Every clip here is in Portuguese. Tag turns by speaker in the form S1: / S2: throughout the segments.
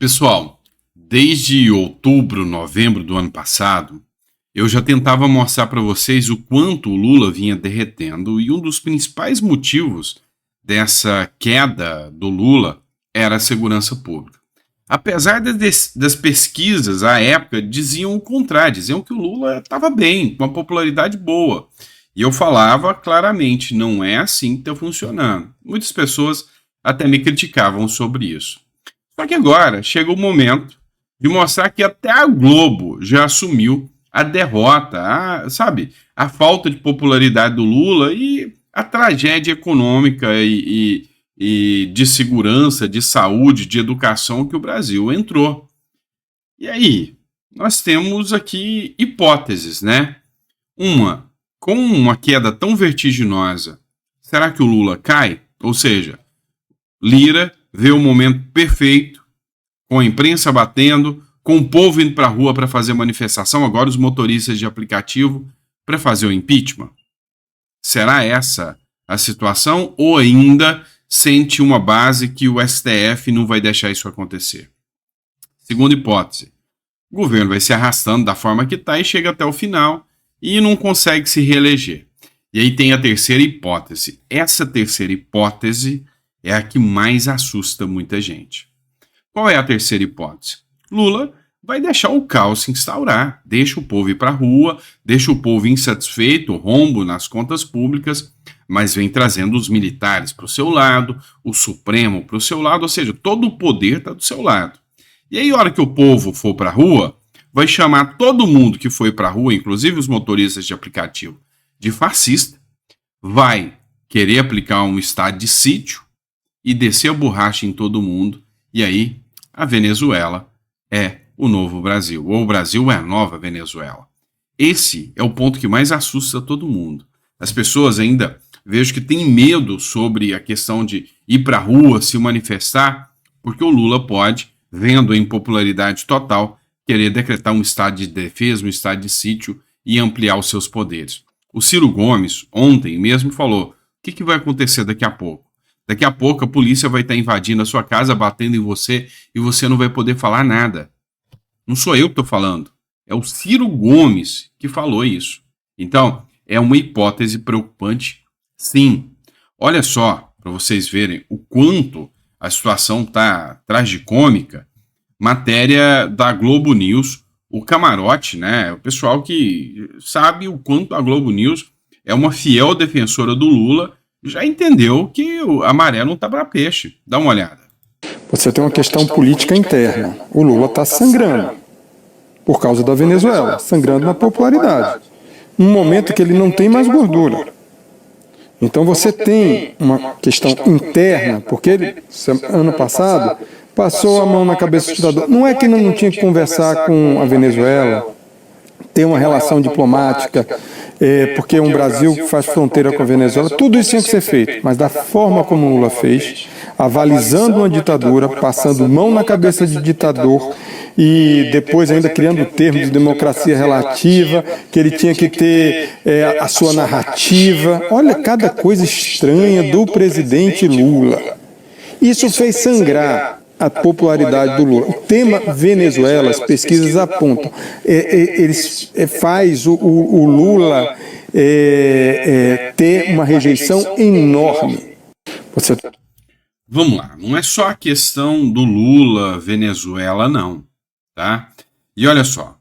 S1: Pessoal, desde outubro, novembro do ano passado, eu já tentava mostrar para vocês o quanto o Lula vinha derretendo e um dos principais motivos dessa queda do Lula era a segurança pública. Apesar das pesquisas à época diziam o contrário, diziam que o Lula estava bem, com uma popularidade boa. E eu falava claramente, não é assim que está funcionando. Muitas pessoas até me criticavam sobre isso. Só que agora chega o momento de mostrar que até a Globo já assumiu a derrota, a falta de popularidade do Lula e a tragédia econômica e de segurança, de saúde, de educação que o Brasil entrou. E aí, nós temos aqui hipóteses, né? Com uma queda tão vertiginosa, será que o Lula cai? Ou seja, Lira vê o momento perfeito, com a imprensa batendo, com o povo indo para a rua para fazer manifestação, agora os motoristas de aplicativo para fazer o impeachment. Será essa a situação ou ainda sente uma base que o STF não vai deixar isso acontecer? Segunda hipótese, o governo vai se arrastando da forma que está e chega até o final e não consegue se reeleger. E aí tem a terceira hipótese. Essa terceira hipótese é a que mais assusta muita gente. Qual é a terceira hipótese? Lula vai deixar o caos se instaurar, deixa o povo ir para a rua, deixa o povo insatisfeito, rombo nas contas públicas, mas vem trazendo os militares para o seu lado, o Supremo para o seu lado, ou seja, todo o poder está do seu lado. E aí, a hora que o povo for para a rua, vai chamar todo mundo que foi para a rua, inclusive os motoristas de aplicativo, de fascista, vai querer aplicar um estado de sítio e descer a borracha em todo mundo, e aí a Venezuela é o novo Brasil, ou o Brasil é a nova Venezuela. Esse é o ponto que mais assusta todo mundo. As pessoas ainda vejo que têm medo sobre a questão de ir para a rua, se manifestar, porque o Lula pode, vendo a impopularidade total, querer decretar um estado de defesa, um estado de sítio e ampliar os seus poderes. O Ciro Gomes, ontem mesmo, falou: o que vai acontecer daqui a pouco? Daqui a pouco a polícia vai estar invadindo a sua casa, batendo em você, e você não vai poder falar nada. Não sou eu que estou falando, é o Ciro Gomes que falou isso. Então, é uma hipótese preocupante, sim. Olha só, para vocês verem o quanto a situação está tragicômica, matéria da Globo News, o Camarote, né? O pessoal que sabe o quanto a Globo News é uma fiel defensora do Lula, já entendeu que a maré não está para peixe. Dá uma olhada.
S2: Você tem uma questão política interna. O Lula está sangrando por causa da Venezuela, sangrando na popularidade. Num momento que ele não tem mais gordura. Então você tem uma questão interna, porque ele, ano passado, passou a mão na cabeça do ditador. Não é que ele não tinha que conversar com a Venezuela, ter uma relação diplomática, porque um Brasil faz fronteira com a Venezuela, tudo isso tinha que ser feito, mas da forma como o Lula fez, avalizando uma ditadura, passando mão na cabeça de ditador e depois ainda criando o termo de democracia relativa, que ele tinha que ter a sua narrativa. Olha cada coisa estranha do presidente Lula. Isso fez sangrar a popularidade do Lula. O tema Venezuela, as pesquisas apontam, eles faz o Lula ter uma rejeição enorme.
S1: Vamos lá, não é só a questão do Lula, Venezuela, não, tá? E olha só,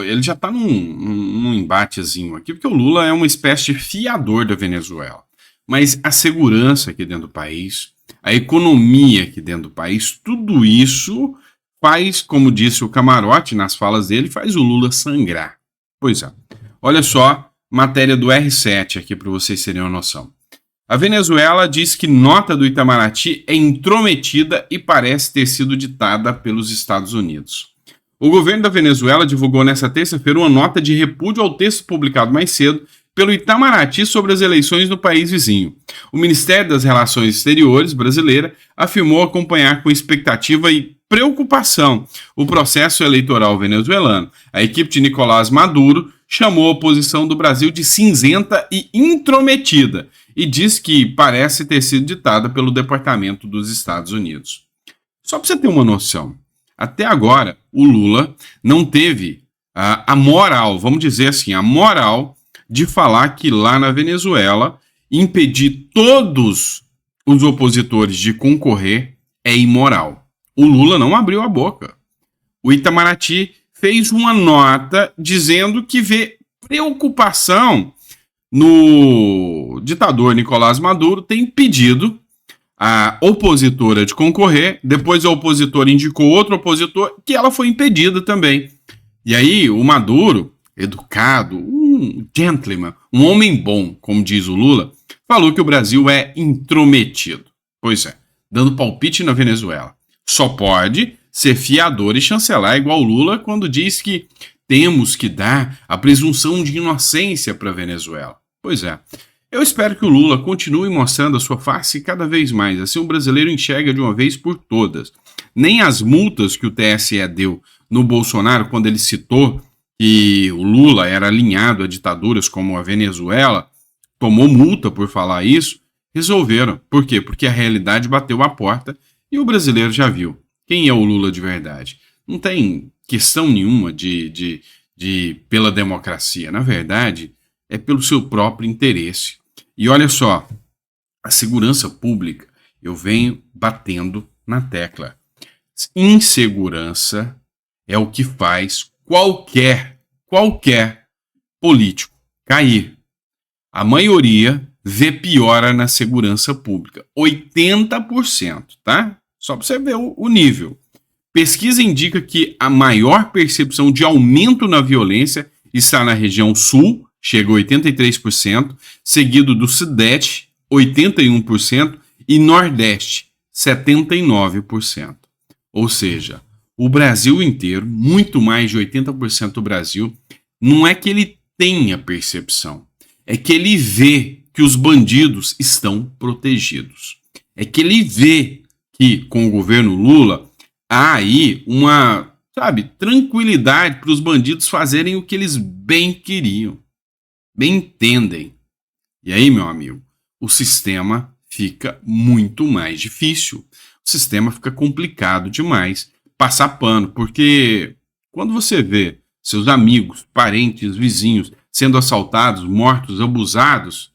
S1: ele já está num embatezinho aqui, porque o Lula é uma espécie de fiador da Venezuela. Mas a segurança aqui dentro do país, a economia aqui dentro do país, tudo isso faz, como disse o Camarote nas falas dele, faz o Lula sangrar. Pois é. Olha só, matéria do R7 aqui para vocês terem uma noção. A Venezuela diz que nota do Itamaraty é intrometida e parece ter sido ditada pelos Estados Unidos. O governo da Venezuela divulgou nesta terça-feira uma nota de repúdio ao texto publicado mais cedo pelo Itamaraty sobre as eleições no país vizinho. O Ministério das Relações Exteriores brasileira afirmou acompanhar com expectativa e preocupação o processo eleitoral venezuelano. A equipe de Nicolás Maduro chamou a oposição do Brasil de cinzenta e intrometida e diz que parece ter sido ditada pelo Departamento dos Estados Unidos. Só para você ter uma noção, Até agora, o Lula não teve a moral, vamos dizer assim, a moral de falar que lá na Venezuela impedir todos os opositores de concorrer é imoral. O Lula não abriu a boca. O Itamaraty fez uma nota dizendo que vê preocupação no ditador Nicolás Maduro ter impedido a opositora de concorrer, depois a opositora indicou outro opositor, que ela foi impedida também. E aí o Maduro, educado, um gentleman, um homem bom, como diz o Lula, falou que o Brasil é intrometido. Pois é, dando palpite na Venezuela. Só pode ser fiador e chancelar igual o Lula quando diz que temos que dar a presunção de inocência para a Venezuela. Pois é. Eu espero que o Lula continue mostrando a sua face cada vez mais, assim o brasileiro enxerga de uma vez por todas. Nem as multas que o TSE deu no Bolsonaro, quando ele citou que o Lula era alinhado a ditaduras como a Venezuela, tomou multa por falar isso, resolveram. Por quê? Porque a realidade bateu a porta e o brasileiro já viu quem é o Lula de verdade. Não tem questão nenhuma de pela democracia. Na verdade, é pelo seu próprio interesse. E olha só, a segurança pública, eu venho batendo na tecla. Insegurança é o que faz qualquer político cair. A maioria vê piora na segurança pública. 80%, tá? Só para você ver o nível. Pesquisa indica que a maior percepção de aumento na violência está na região sul, chega a 83%, seguido do Sudeste, 81%, e Nordeste, 79%. Ou seja, o Brasil inteiro, muito mais de 80% do Brasil, não é que ele tenha percepção, é que ele vê que os bandidos estão protegidos. É que ele vê que, com o governo Lula, há aí uma, tranquilidade para os bandidos fazerem o que eles bem queriam. Bem entendem. E aí, meu amigo, o sistema fica muito mais difícil. O sistema fica complicado demais passar pano, porque quando você vê seus amigos, parentes, vizinhos sendo assaltados, mortos, abusados,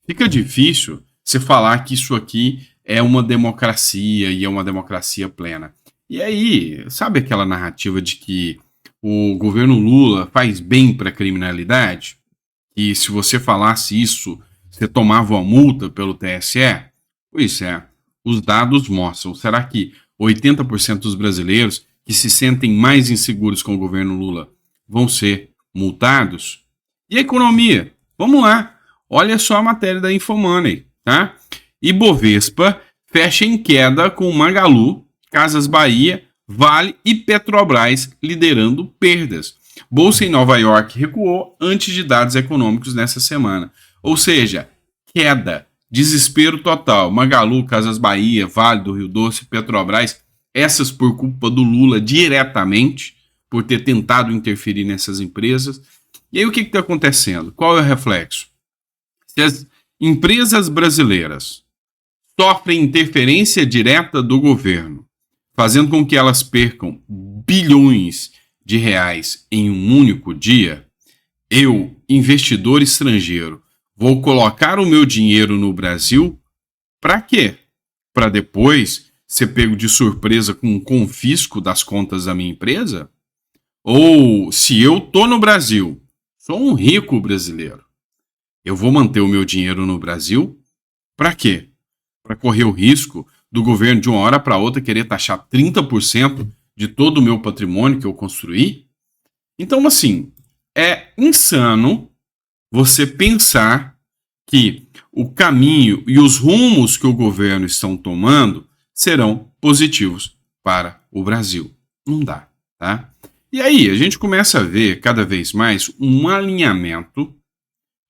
S1: fica difícil você falar que isso aqui é uma democracia e é uma democracia plena. E aí, sabe aquela narrativa de que o governo Lula faz bem para a criminalidade? E se você falasse isso, você tomava uma multa pelo TSE? Pois é, os dados mostram. Será que 80% dos brasileiros que se sentem mais inseguros com o governo Lula vão ser multados? E a economia? Vamos lá. Olha só a matéria da Infomoney, tá? Ibovespa fecha em queda com Magalu, Casas Bahia, Vale e Petrobras liderando perdas. Bolsa em Nova York recuou antes de dados econômicos nessa semana. Ou seja, queda, desespero total. Magalu, Casas Bahia, Vale do Rio Doce, Petrobras, essas por culpa do Lula diretamente, por ter tentado interferir nessas empresas. E aí o que está acontecendo? Qual é o reflexo? Se as empresas brasileiras sofrem interferência direta do governo, fazendo com que elas percam bilhões de reais em um único dia, eu, investidor estrangeiro, vou colocar o meu dinheiro no Brasil para quê? Para depois ser pego de surpresa com um confisco das contas da minha empresa? Ou se eu tô no Brasil, sou um rico brasileiro, eu vou manter o meu dinheiro no Brasil para quê? Para correr o risco do governo de uma hora para outra querer taxar 30% de todo o meu patrimônio que eu construí? Então, assim, é insano você pensar que o caminho e os rumos que o governo estão tomando serão positivos para o Brasil. Não dá, tá? E aí, a gente começa a ver cada vez mais um alinhamento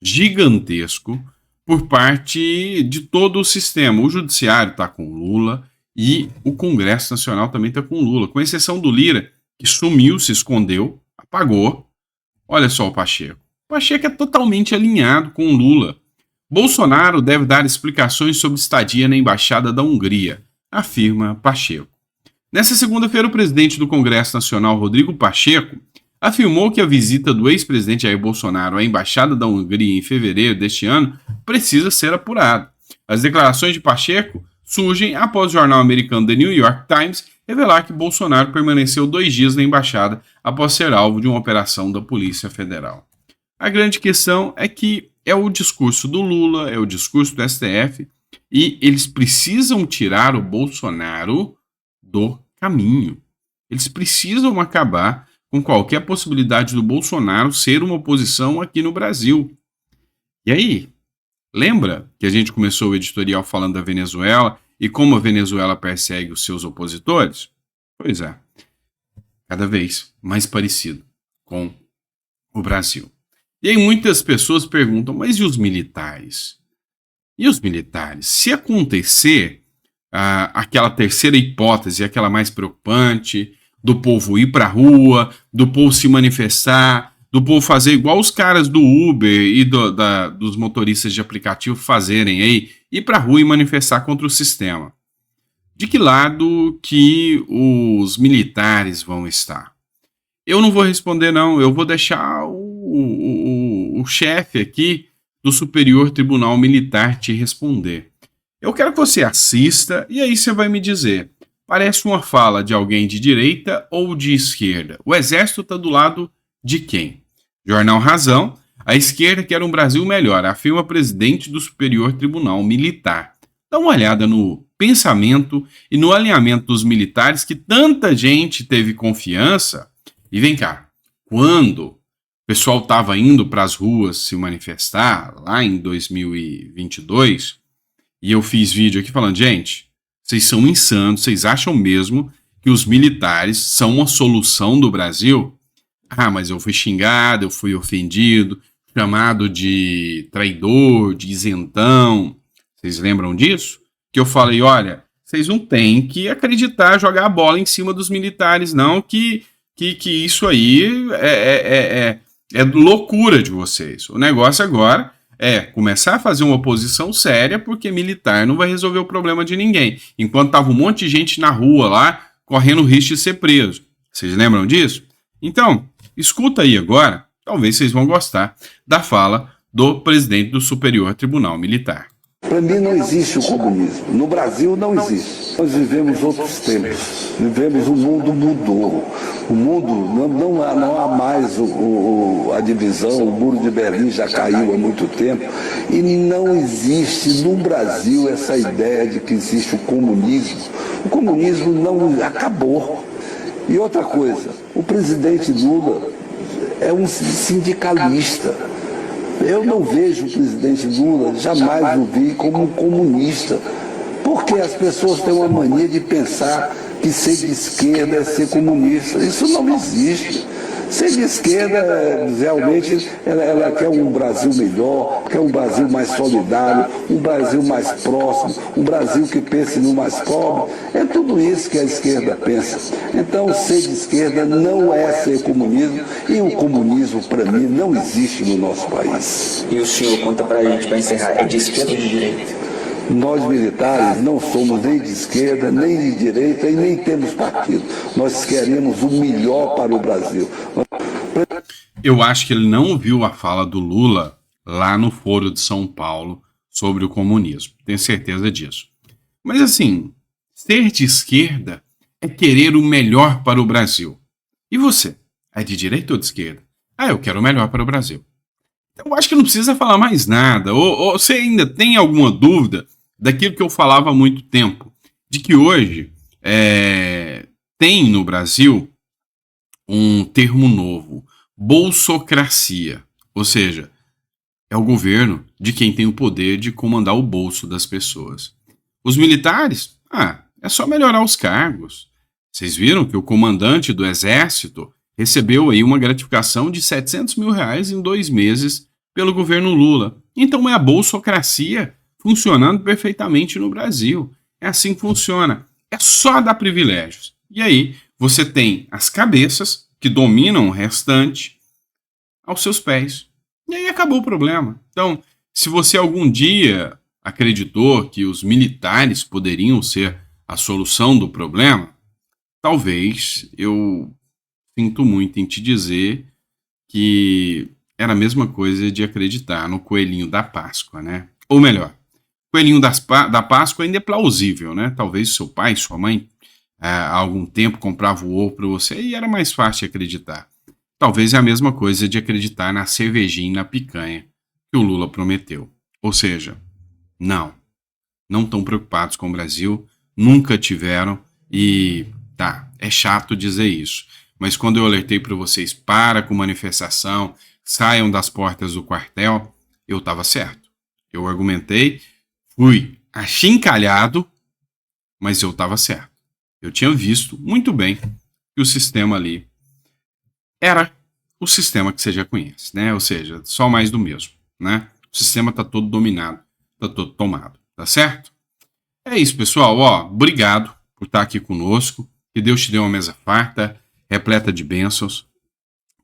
S1: gigantesco por parte de todo o sistema. O judiciário está com Lula e o Congresso Nacional também está com Lula, com exceção do Lira, que sumiu, se escondeu, apagou. Olha só o Pacheco. O Pacheco é totalmente alinhado com o Lula. Bolsonaro deve dar explicações sobre estadia na Embaixada da Hungria, afirma Pacheco. Nessa segunda-feira, o presidente do Congresso Nacional, Rodrigo Pacheco, afirmou que a visita do ex-presidente Jair Bolsonaro à Embaixada da Hungria em fevereiro deste ano precisa ser apurada. As declarações de Pacheco surgem após o jornal americano The New York Times revelar que Bolsonaro permaneceu 2 dias na embaixada após ser alvo de uma operação da Polícia Federal. A grande questão é que é o discurso do Lula, é o discurso do STF, e eles precisam tirar o Bolsonaro do caminho. Eles precisam acabar com qualquer possibilidade do Bolsonaro ser uma oposição aqui no Brasil. E aí, lembra que a gente começou o editorial falando da Venezuela e como a Venezuela persegue os seus opositores? Pois é, cada vez mais parecido com o Brasil. E aí muitas pessoas perguntam, mas e os militares? E os militares? Se acontecer aquela terceira hipótese, aquela mais preocupante, do povo ir para a rua, do povo se manifestar, do povo fazer igual os caras do Uber e dos motoristas de aplicativo fazerem aí, ir para a rua e manifestar contra o sistema. De que lado que os militares vão estar? Eu não vou responder não, eu vou deixar o chefe aqui do Superior Tribunal Militar te responder. Eu quero que você assista e aí você vai me dizer, parece uma fala de alguém de direita ou de esquerda? O exército está do lado de quem? Jornal Razão, a esquerda quer um Brasil melhor, afirma presidente do Superior Tribunal Militar. Dá uma olhada no pensamento e no alinhamento dos militares que tanta gente teve confiança. E vem cá, quando o pessoal estava indo para as ruas se manifestar, lá em 2022, e eu fiz vídeo aqui falando, gente, vocês são insanos, vocês acham mesmo que os militares são uma solução do Brasil? Ah, mas eu fui xingado, eu fui ofendido, chamado de traidor, de isentão. Vocês lembram disso? Que eu falei, olha, vocês não têm que acreditar, jogar a bola em cima dos militares, não, que isso aí é loucura de vocês. O negócio agora é começar a fazer uma oposição séria, porque militar não vai resolver o problema de ninguém. Enquanto tava um monte de gente na rua lá, correndo o risco de ser preso. Vocês lembram disso? Então, escuta aí agora, talvez vocês vão gostar da fala do presidente do Superior Tribunal Militar.
S3: Para mim não existe o comunismo. No Brasil não existe. Nós vivemos outros tempos. Vivemos, o mundo mudou. O mundo, não há mais a divisão, o muro de Berlim já caiu há muito tempo. E não existe no Brasil essa ideia de que existe o comunismo. O comunismo não acabou. E outra coisa, o presidente Lula é um sindicalista. Eu não vejo o presidente Lula, jamais o vi como um comunista, porque as pessoas têm uma mania de pensar que ser de esquerda é ser comunista. Isso não existe. Ser de esquerda, realmente, ela quer um Brasil melhor, quer um Brasil mais solidário, um Brasil mais próximo, um Brasil que pense no mais pobre. É tudo isso que a esquerda pensa. Então, ser de esquerda não é ser comunismo, e o comunismo, para mim, não existe no nosso país.
S4: E o senhor, conta pra gente, para encerrar, é de esquerda ou de direita?
S3: Nós militares não somos nem de esquerda, nem de direita e nem temos partido. Nós queremos o melhor para o Brasil.
S1: Eu acho que ele não viu a fala do Lula lá no Foro de São Paulo sobre o comunismo. Tenho certeza disso. Mas assim, ser de esquerda é querer o melhor para o Brasil. E você? É de direita ou de esquerda? Ah, eu quero o melhor para o Brasil. Então, eu acho que não precisa falar mais nada. Ou você ainda tem alguma dúvida daquilo que eu falava há muito tempo, de que hoje tem no Brasil um termo novo, bolsocracia. Ou seja, é o governo de quem tem o poder de comandar o bolso das pessoas. Os militares, é só melhorar os cargos. Vocês viram que o comandante do Exército recebeu aí uma gratificação de R$700 mil em 2 meses pelo governo Lula. Então é a bolsocracia funcionando perfeitamente no Brasil. É assim que funciona. É só dar privilégios. E aí você tem as cabeças que dominam o restante aos seus pés. E aí acabou o problema. Então, se você algum dia acreditou que os militares poderiam ser a solução do problema, talvez eu sinto muito em te dizer que era a mesma coisa de acreditar no coelhinho da Páscoa, né? Ou melhor, coelhinho da Páscoa ainda é plausível, né? Talvez seu pai, sua mãe, há algum tempo comprava o ovo para você e era mais fácil de acreditar. Talvez é a mesma coisa de acreditar na cervejinha e na picanha que o Lula prometeu. Ou seja, não estão preocupados com o Brasil, nunca tiveram e tá, é chato dizer isso. Mas quando eu alertei para vocês, para com manifestação, saiam das portas do quartel, eu estava certo. Eu argumentei, fui achincalhado, mas eu estava certo. Eu tinha visto muito bem que o sistema ali era o sistema que você já conhece, né? Ou seja, só mais do mesmo, né? O sistema está todo dominado, está todo tomado, tá certo? É isso, pessoal. Ó, obrigado por estar aqui conosco. Que Deus te dê uma mesa farta, repleta de bênçãos.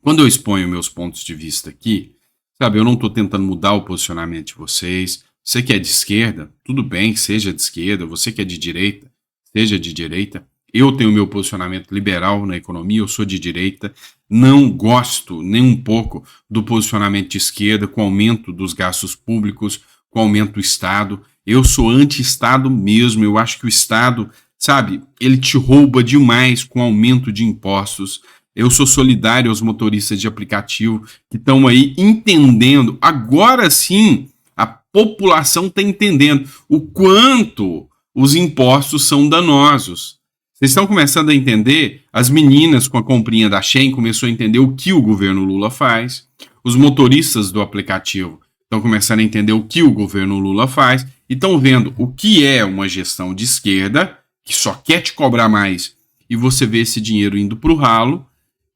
S1: Quando eu exponho meus pontos de vista aqui, sabe, eu não estou tentando mudar o posicionamento de vocês. Você que é de esquerda, tudo bem, seja de esquerda. Você que é de direita, seja de direita. Eu tenho meu posicionamento liberal na economia, eu sou de direita. Não gosto nem um pouco do posicionamento de esquerda com o aumento dos gastos públicos, com o aumento do Estado. Eu sou anti-Estado mesmo. Eu acho que o Estado, sabe, ele te rouba demais com o aumento de impostos. Eu sou solidário aos motoristas de aplicativo que estão aí entendendo. Agora sim, a população está entendendo o quanto os impostos são danosos. Vocês estão começando a entender? As meninas com a comprinha da Shein começou a entender o que o governo Lula faz. Os motoristas do aplicativo estão começando a entender o que o governo Lula faz. E estão vendo o que é uma gestão de esquerda, que só quer te cobrar mais, e você vê esse dinheiro indo para o ralo,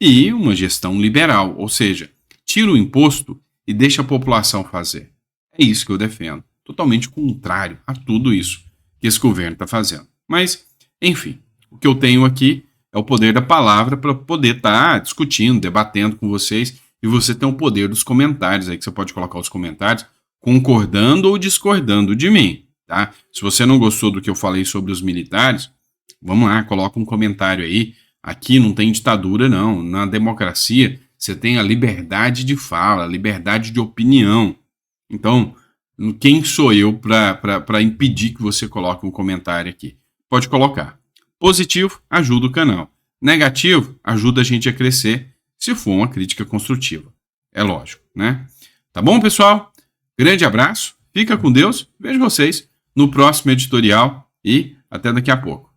S1: e uma gestão liberal, ou seja, tira o imposto e deixa a população fazer. É isso que eu defendo. Totalmente contrário a tudo isso que esse governo está fazendo. Mas, enfim, o que eu tenho aqui é o poder da palavra para poder estar discutindo, debatendo com vocês, e você tem o poder dos comentários aí, que você pode colocar os comentários concordando ou discordando de mim, tá? Se você não gostou do que eu falei sobre os militares, vamos lá, coloca um comentário aí. Aqui não tem ditadura, não. Na democracia, você tem a liberdade de fala, a liberdade de opinião. Então, quem sou eu para impedir que você coloque um comentário aqui? Pode colocar. Positivo, ajuda o canal. Negativo, ajuda a gente a crescer, se for uma crítica construtiva. É lógico, né? Tá bom, pessoal? Grande abraço, fica com Deus, vejo vocês no próximo editorial e até daqui a pouco.